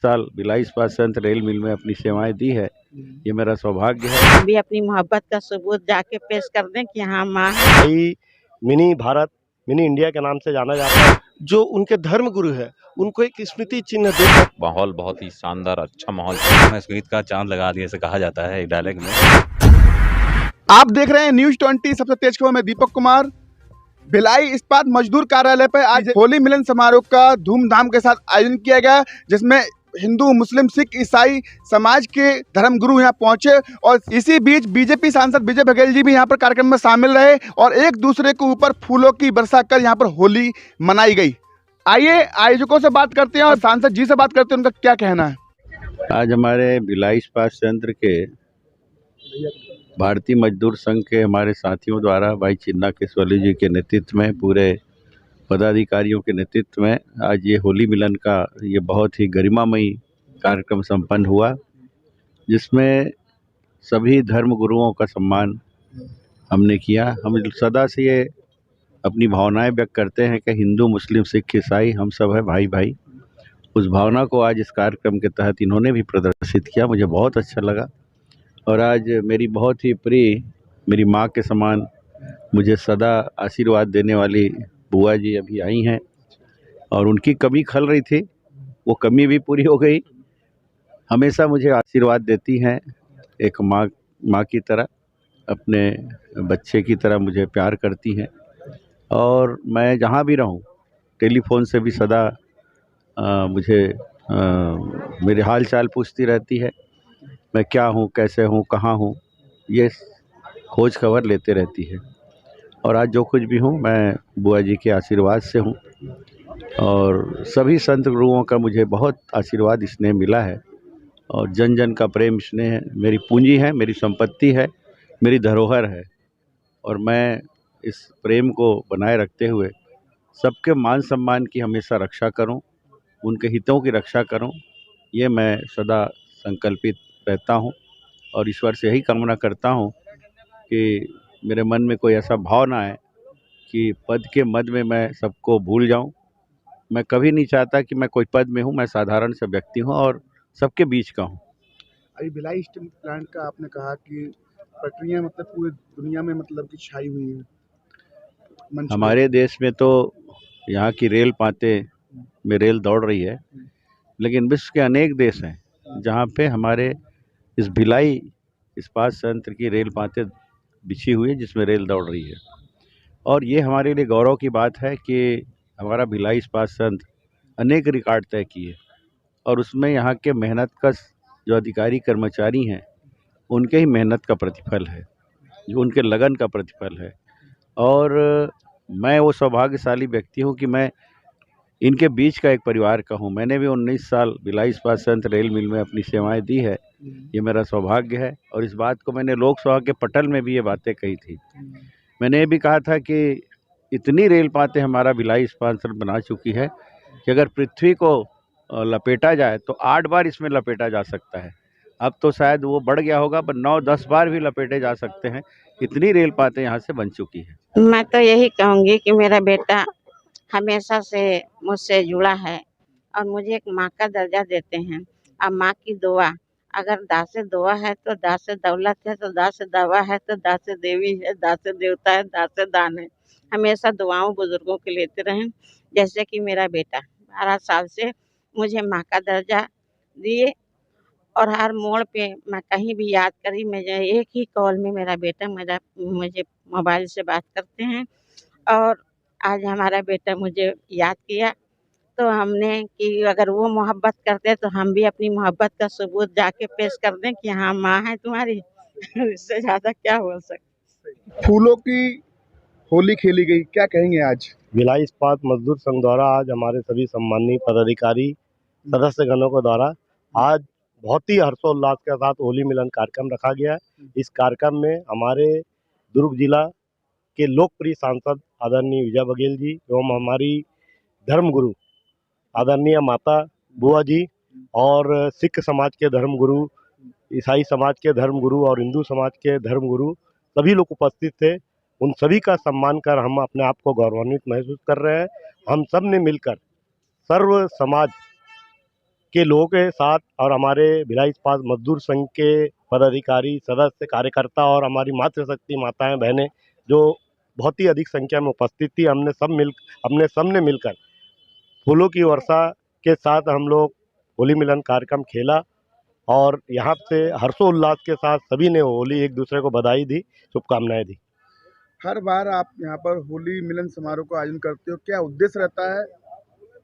साल भिलाई इस्पात संयंत्र रेल मिल में अपनी सेवाएं दी है। ये मेरा सौभाग्य है। हम भी अपनी मोहब्बत का सबूत जाके पेश कर दें कि हाँ माँ है। भाई मिनी भारत, मिनी इंडिया के नाम से जाना जाता है। जो उनके धर्म गुरु है उनको एक स्मृति चिन्ह देकर माहौल बहुत ही शानदार अच्छा माहौल है। संगीत का चांद लगा दिए ऐसे कहा जाता है एक डायलॉग में। आप देख रहे हैं न्यूज 20 सबसे तेज खबर में दीपक कुमार। भिलाई इस्पात मजदूर कार्यालय पर आज होली मिलन समारोह का धूमधाम के साथ आयोजन किया गया, जिसमें हिंदू, मुस्लिम, सिख, ईसाई समाज के धर्मगुरु यहाँ पहुंचे और इसी बीच बीजेपी सांसद विजय बघेल जी भी यहाँ पर कार्यक्रम में शामिल रहे और एक दूसरे के ऊपर फूलों की वर्षा कर यहाँ पर होली मनाई गई। आइए आयोजकों से बात करते हैं और सांसद जी से बात करते हैं, उनका क्या कहना है। आज हमारे भिलाई इस्पात संयंत्र के भारतीय मजदूर संघ के हमारे साथियों द्वारा भाई चिन्ना केसवाली जी के नेतृत्व में, पूरे पदाधिकारियों के नेतृत्व में आज ये होली मिलन का ये बहुत ही गरिमामयी कार्यक्रम संपन्न हुआ, जिसमें सभी धर्म गुरुओं का सम्मान हमने किया। हम सदा से ये अपनी भावनाएं व्यक्त करते हैं कि हिंदू, मुस्लिम, सिख, ईसाई हम सब है भाई भाई। उस भावना को आज इस कार्यक्रम के तहत इन्होंने भी प्रदर्शित किया, मुझे बहुत अच्छा लगा। और आज मेरी बहुत ही प्रिय, मेरी माँ के समान मुझे सदा आशीर्वाद देने वाली बुआ जी अभी आई हैं और उनकी कमी खल रही थी, वो कमी भी पूरी हो गई। हमेशा मुझे आशीर्वाद देती हैं, एक माँ की तरह, अपने बच्चे की तरह मुझे प्यार करती हैं और मैं जहाँ भी रहूँ टेलीफोन से भी सदा मुझे मेरे हाल चाल पूछती रहती है, मैं क्या हूँ, कैसे हूँ, कहाँ हूँ, ये खोज खबर लेते रहती है। और आज जो कुछ भी हूँ मैं बुआ जी के आशीर्वाद से हूँ और सभी संत गुरुओं का मुझे बहुत आशीर्वाद स्नेह मिला है और जन जन का प्रेम स्नेह मेरी पूंजी है, मेरी संपत्ति है, मेरी धरोहर है और मैं इस प्रेम को बनाए रखते हुए सबके मान सम्मान की हमेशा रक्षा करूं, उनके हितों की रक्षा करूं, ये मैं सदा संकल्पित रहता हूं और ईश्वर से यही कामना करता हूं कि मेरे मन में कोई ऐसा भाव ना आए कि पद के मद में मैं सबको भूल जाऊं। मैं कभी नहीं चाहता कि मैं कोई पद में हूं, मैं साधारण सा व्यक्ति हूं और सबके बीच का हूं। अभी भिलाई स्टील प्लांट का आपने कहा कि पटरियां मतलब पूरी दुनिया में मतलब कि छाई हुई है। हमारे देश में तो यहाँ की रेल पाते में रेल दौड़ रही है, लेकिन विश्व के अनेक देश हैं जहाँ पे हमारे इस भिलाई इस्पात संयंत्र की रेल पाते बिछी हुई है, जिसमें रेल दौड़ रही है। और ये हमारे लिए गौरव की बात है कि हमारा भिलाई इस्पात संयंत्र अनेक रिकॉर्ड तय किए और उसमें यहाँ के मेहनत कश जो अधिकारी कर्मचारी हैं उनके ही मेहनत का प्रतिफल है, जो उनके लगन का प्रतिफल है। और मैं वो सौभाग्यशाली व्यक्ति हूँ कि मैं इनके बीच का एक परिवार का हूँ। मैंने भी 19 साल भिलाई इस्पात संयंत्र रेल मिल में अपनी सेवाएं दी है, ये मेरा सौभाग्य है। और इस बात को मैंने लोकसभा के पटल में भी ये बातें कही थी। मैंने ये भी कहा था कि इतनी रेल पाते हमारा भिलाई इस्पात संयंत्र बना चुकी है कि अगर पृथ्वी को लपेटा जाए तो 8 बार इसमें लपेटा जा सकता है। अब तो शायद वो बढ़ गया होगा, पर 9-10 बार भी लपेटे जा सकते हैं, इतनी रेल पाते यहाँ से बन चुकी है। मैं तो यही कहूँगी कि मेरा बेटा हमेशा से मुझसे जुड़ा है और मुझे एक माँ का दर्जा देते हैं। और माँ की दुआ, अगर दास से दुआ है तो दास से दौलत है, तो दास से दवा है तो दास से देवी है, दास से देवता है, दास से दान है। हमेशा दुआओं बुजुर्गों के लेते रहें। जैसे कि मेरा बेटा 12 साल से मुझे माँ का दर्जा दिए और हर मोड़ पे मैं कहीं भी याद करी, मुझे एक ही कॉल में मेरा बेटा मुझे मोबाइल से बात करते हैं। और आज हमारा बेटा मुझे याद किया तो हमने कि अगर वो मोहब्बत करते तो हम भी अपनी मोहब्बत का सबूत जाके पेश कर दें कि हाँ माँ है तुम्हारी। इससे ज़्यादा क्या बोल सकते। फूलों की होली खेली गई, क्या कहेंगे आज। भिलाई इस्पात मजदूर संघ द्वारा आज हमारे सभी सम्मानीय पदाधिकारी सदस्य गणों के द्वारा आज बहुत ही हर्षोल्लास के साथ होली मिलन कार्यक्रम रखा गया है। इस कार्यक्रम में हमारे दुर्ग जिला के लोकप्रिय सांसद आदरणीय विजय बघेल जी एवं हमारी धर्मगुरु आदरणीय माता बुआ जी और सिख समाज के धर्मगुरु, ईसाई समाज के धर्मगुरु और हिंदू समाज के धर्मगुरु सभी लोग उपस्थित थे। उन सभी का सम्मान कर हम अपने आप को गौरवान्वित महसूस कर रहे हैं। हम सब ने मिलकर सर्व समाज के लोगों के साथ और हमारे भिलाई इस्पात मजदूर संघ के पदाधिकारी, सदस्य, कार्यकर्ता और हमारी मातृशक्ति माताएं बहनें जो बहुत ही अधिक संख्या में उपस्थित थी, हमने सबने मिलकर फूलों की वर्षा के साथ हम लोग होली मिलन कार्यक्रम खेला और यहाँ से हर्षोल्लास के साथ सभी ने होली एक दूसरे को बधाई दी, शुभकामनाएं दी। हर बार आप यहाँ पर होली मिलन समारोह का आयोजन करते हो, क्या उद्देश्य रहता है,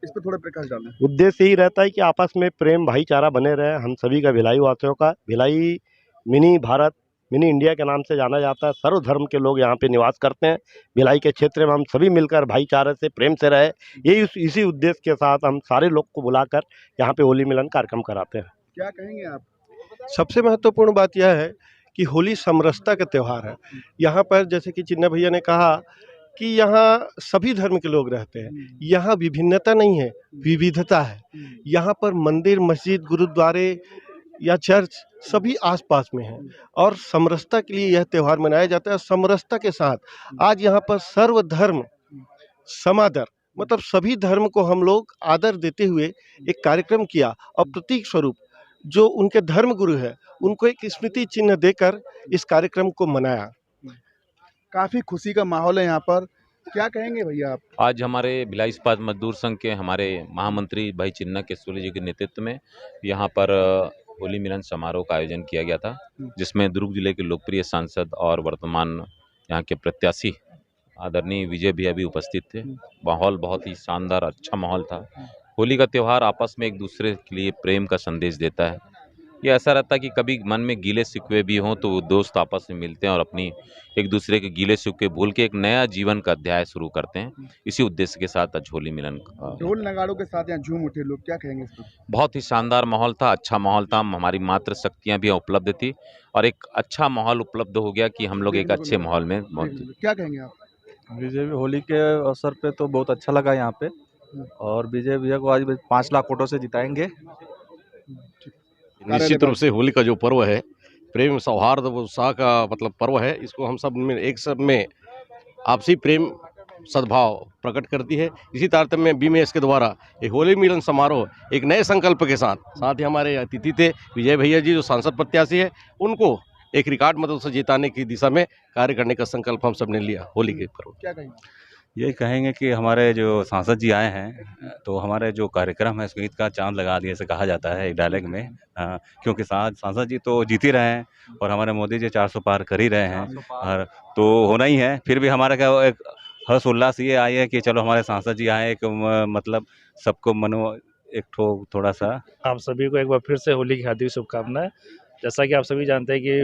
इस पर थोड़ा प्रकाश डालें। उद्देश्य यही रहता है कि आपस में प्रेम भाईचारा बने रहे। हम सभी का भिलाई वासियों का, Bhilai mini Bharat, mini India के नाम से जाना जाता है। सर्व धर्म के लोग यहाँ पे निवास करते हैं। भिलाई के क्षेत्र में हम सभी मिलकर भाईचारे से, प्रेम से रहे, यही इसी उद्देश्य के साथ हम सारे लोग को बुलाकर यहाँ पे होली मिलन कार्यक्रम कराते हैं। क्या कहेंगे आप? सबसे महत्वपूर्ण बात यह है कि होली समरसता का त्यौहार है। यहाँ पर जैसे कि चिन्ना भैया ने कहा कि यहाँ सभी धर्म के लोग रहते हैं। यहाँ विभिन्नता नहीं है, विविधता है। यहाँ पर मंदिर, मस्जिद, गुरुद्वारे या चर्च सभी आसपास में हैं और समरसता के लिए यह त्यौहार मनाया जाता है। समरसता के साथ आज यहाँ पर सर्वधर्म समादर, मतलब सभी धर्म को हम लोग आदर देते हुए एक कार्यक्रम किया और प्रतीक स्वरूप जो उनके धर्म गुरु है उनको एक स्मृति चिन्ह देकर इस कार्यक्रम को मनाया। काफी खुशी का माहौल है यहाँ पर, क्या कहेंगे भैया आप? आज हमारे भिलाई इस्पात मजदूर संघ के हमारे महामंत्री भाई चिन्ना केसवली जी के नेतृत्व में यहाँ पर होली मिलन समारोह का आयोजन किया गया था, जिसमें दुर्ग जिले के लोकप्रिय सांसद और वर्तमान यहाँ के प्रत्याशी आदरणीय विजय भैया भी उपस्थित थे। माहौल बहुत ही शानदार, अच्छा माहौल था। होली का त्यौहार आपस में एक दूसरे के लिए प्रेम का संदेश देता है। ये ऐसा रहता है कि कभी मन में गीले शिकवे भी हों तो वो दोस्त आपस में मिलते हैं और अपनी एक दूसरे के गीले शिकवे भूल के एक नया जीवन का अध्याय शुरू करते हैं। इसी उद्देश्य के साथ आज होली मिलन ढोल नगाड़ों के साथ यहाँ झूम उठे लोग, क्या कहेंगे इस पर? बहुत ही शानदार माहौल था, अच्छा माहौल था। हमारी मातृ शक्तियाँ भी उपलब्ध थी और एक अच्छा माहौल उपलब्ध हो गया कि हम लोग एक अच्छे माहौल में मौजूद। क्या कहेंगे आप? विजय होली के अवसर पे तो बहुत अच्छा लगा यहाँ पे, और विजय भैया को आज 5 लाख वोटों से जिताएंगे। निश्चित रूप से होली का जो पर्व है, प्रेम, सौहार्द, उत्साह का मतलब पर्व है। इसको हम सब में एक सब में आपसी प्रेम, सद्भाव प्रकट करती है। इसी तारतम्य में बीएमएस के द्वारा एक होली मिलन समारोह एक नए संकल्प के साथ ही हमारे अतिथि थे विजय भैया जी जो सांसद प्रत्याशी है, उनको एक रिकॉर्ड मतों से जिताने की दिशा में कार्य करने का संकल्प हम सब ने लिया होली के पर्व। क्या कहेंगे? यही कहेंगे कि हमारे जो सांसद जी आए हैं तो हमारे जो कार्यक्रम है संगीत का चांद लगा दिए ऐसे कहा जाता है एक डायलॉग में, क्योंकि सांसद जी तो जीत ही रहे हैं और हमारे मोदी जी 400 पार कर ही रहे हैं, और तो होना ही है। फिर भी हमारा क्या एक हर्ष उल्लास ये आई है कि चलो हमारे सांसद जी आए, एक मतलब सबको मनो एक थोड़ा सा। आप सभी को एक बार फिर से होली की हार्दिक शुभकामनाएं। जैसा कि आप सभी जानते हैं कि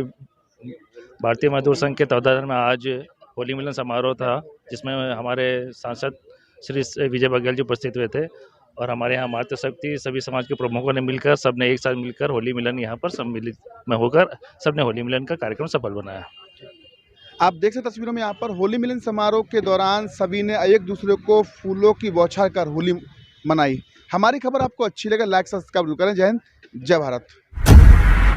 भारतीय मजदूर संघ के तत्वाधान में आज होली मिलन समारोह था, जिसमें हमारे सांसद श्री विजय बघेल जी उपस्थित हुए थे और हमारे यहाँ मातृशक्ति सभी समाज के प्रमुखों ने मिलकर, सबने एक साथ मिलकर होली मिलन यहाँ पर सम्मिलित में होकर सबने होली मिलन का कार्यक्रम सफल बनाया। आप देख सकते तस्वीरों में यहाँ पर होली मिलन समारोह के दौरान सभी ने एक दूसरे को फूलों की बौछार कर होली मनाई। हमारी खबर आपको अच्छी लगे लाइक सब्सक्राइब करें। जय हिंद, जय भारत।